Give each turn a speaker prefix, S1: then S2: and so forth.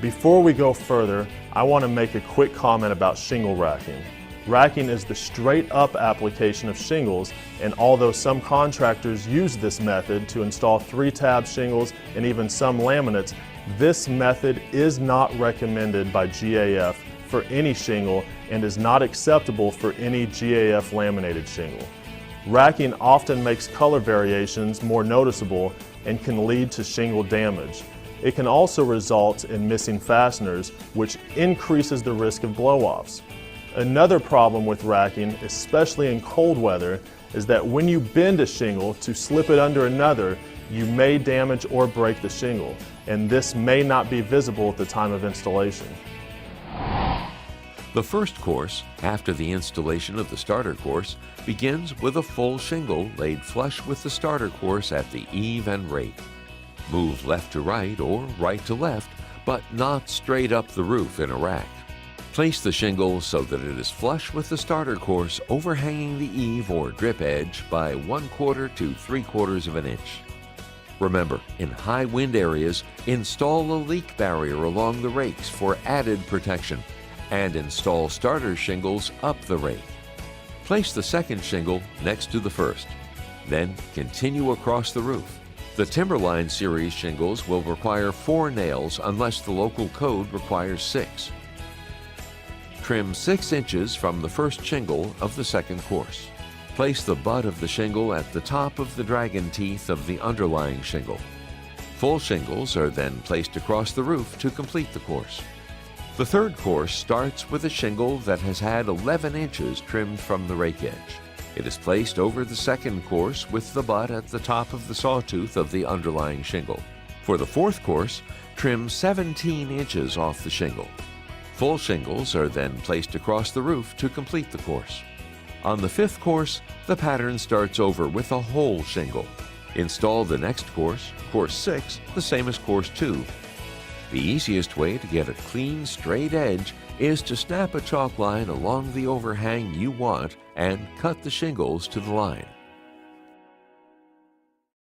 S1: Before we go further, I want to make a quick comment about shingle racking. Racking is the straight up application of shingles, and although some contractors use this method to install 3-tab shingles and even some laminates, this method is not recommended by GAF for any shingle and is not acceptable for any GAF laminated shingle. Racking often makes color variations more noticeable and can lead to shingle damage. It can also result in missing fasteners, which increases the risk of blow-offs. Another problem with racking, especially in cold weather, is that when you bend a shingle to slip it under another, you may damage or break the shingle, and this may not be visible at the time of installation.
S2: The first course, after the installation of the starter course, begins with a full shingle laid flush with the starter course at the eave and rake. Move left to right or right to left, but not straight up the roof in a rack. Place the shingle so that it is flush with the starter course, overhanging the eave or drip edge by 1/4 to 3/4 of an inch. Remember, in high wind areas, install a leak barrier along the rakes for added protection, and install starter shingles up the rake. Place the second shingle next to the first. Then continue across the roof. The Timberline series shingles will require 4 nails unless the local code requires 6. Trim 6 inches from the first shingle of the second course. Place the butt of the shingle at the top of the dragon teeth of the underlying shingle. Full shingles are then placed across the roof to complete the course. The third course starts with a shingle that has had 11 inches trimmed from the rake edge. It is placed over the second course with the butt at the top of the sawtooth of the underlying shingle. For the fourth course, trim 17 inches off the shingle. Full shingles are then placed across the roof to complete the course. On the fifth course, the pattern starts over with a whole shingle. Install the next course, course 6, the same as course 2. The easiest way to get a clean, straight edge is to snap a chalk line along the overhang you want and cut the shingles to the line.